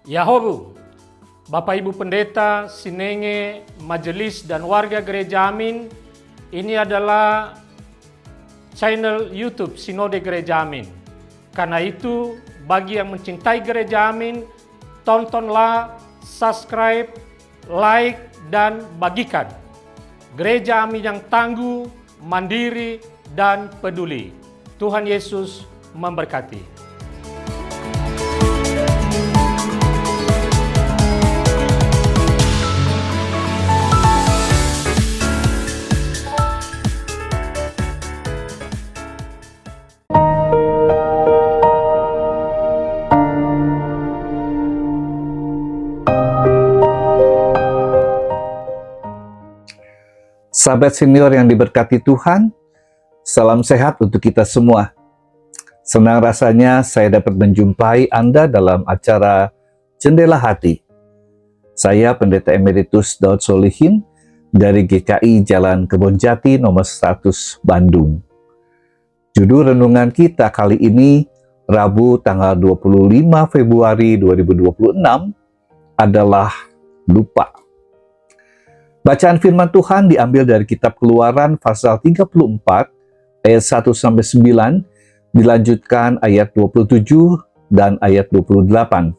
Yahobu, Bapak Ibu Pendeta, Sinenge, Majelis dan warga Gereja Amin, ini adalah channel YouTube Sinode Gereja Amin. Karena itu, bagi yang mencintai Gereja Amin, tontonlah, subscribe, like, dan bagikan. Gereja Amin yang tangguh, mandiri, dan peduli. Tuhan Yesus memberkati. Sahabat senior yang diberkati Tuhan, salam sehat untuk kita semua. Senang rasanya saya dapat menjumpai Anda dalam acara Jendela Hati. Saya Pendeta Emeritus Daud Solihin dari GKI Jalan Kebonjati nomor 100 Bandung. Judul renungan kita kali ini, Rabu tanggal 25 Februari 2026, adalah lupa. Bacaan firman Tuhan diambil dari kitab Keluaran pasal 34 ayat 1-9, dilanjutkan ayat 27 dan ayat 28.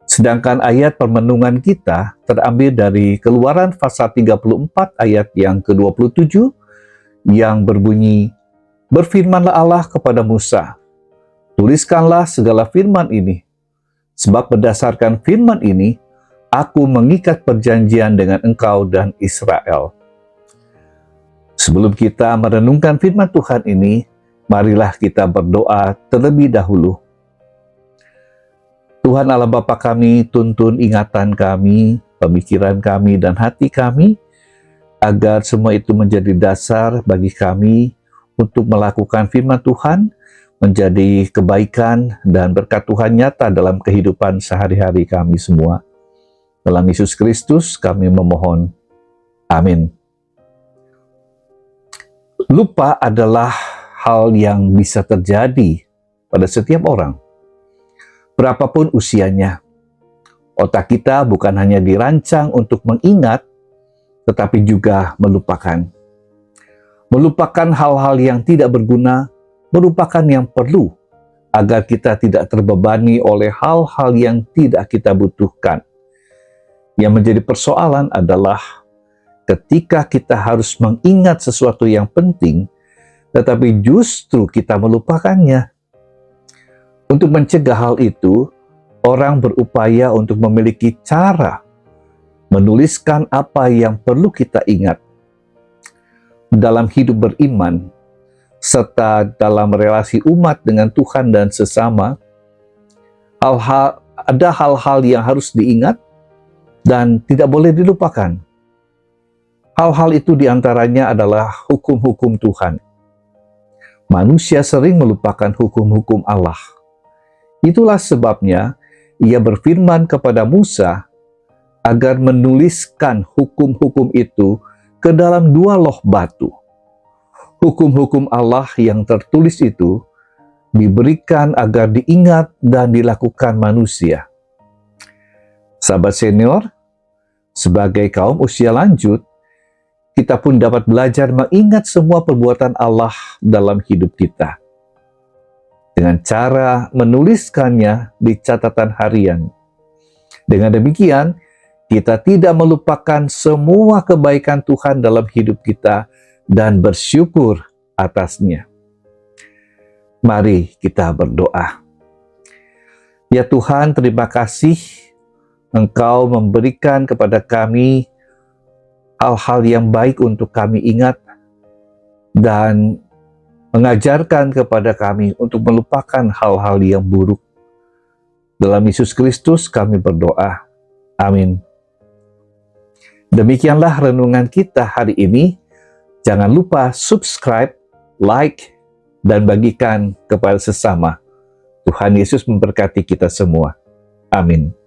Sedangkan ayat permenungan kita terambil dari Keluaran pasal 34 ayat yang ke-27 yang berbunyi, "Berfirmanlah Allah kepada Musa, tuliskanlah segala firman ini, sebab berdasarkan firman ini, Aku mengikat perjanjian dengan engkau dan Israel." Sebelum kita merenungkan firman Tuhan ini, marilah kita berdoa terlebih dahulu. Tuhan Allah Bapa kami, tuntun ingatan kami, pemikiran kami, dan hati kami, agar semua itu menjadi dasar bagi kami untuk melakukan firman Tuhan, menjadi kebaikan dan berkat Tuhan nyata dalam kehidupan sehari-hari kami semua. Dalam Yesus Kristus kami memohon. Amin. Lupa adalah hal yang bisa terjadi pada setiap orang. Berapapun usianya, otak kita bukan hanya dirancang untuk mengingat, tetapi juga melupakan. Melupakan hal-hal yang tidak berguna, merupakan yang perlu agar kita tidak terbebani oleh hal-hal yang tidak kita butuhkan. Yang menjadi persoalan adalah ketika kita harus mengingat sesuatu yang penting, tetapi justru kita melupakannya. Untuk mencegah hal itu, orang berupaya untuk memiliki cara menuliskan apa yang perlu kita ingat. Dalam hidup beriman, serta dalam relasi umat dengan Tuhan dan sesama, ada hal-hal yang harus diingat dan tidak boleh dilupakan. Hal-hal itu diantaranya adalah hukum-hukum Tuhan. Manusia sering melupakan hukum-hukum Allah. Itulah sebabnya ia berfirman kepada Musa agar menuliskan hukum-hukum itu ke dalam 2 loh batu. Hukum-hukum Allah yang tertulis itu diberikan agar diingat dan dilakukan manusia. Sahabat senior, sebagai kaum usia lanjut, kita pun dapat belajar mengingat semua perbuatan Allah dalam hidup kita dengan cara menuliskannya di catatan harian. Dengan demikian, kita tidak melupakan semua kebaikan Tuhan dalam hidup kita dan bersyukur atasnya. Mari kita berdoa. Ya Tuhan, terima kasih Engkau memberikan kepada kami hal-hal yang baik untuk kami ingat dan mengajarkan kepada kami untuk melupakan hal-hal yang buruk. Dalam Yesus Kristus kami berdoa. Amin. Demikianlah renungan kita hari ini. Jangan lupa subscribe, like, dan bagikan kepada sesama. Tuhan Yesus memberkati kita semua. Amin.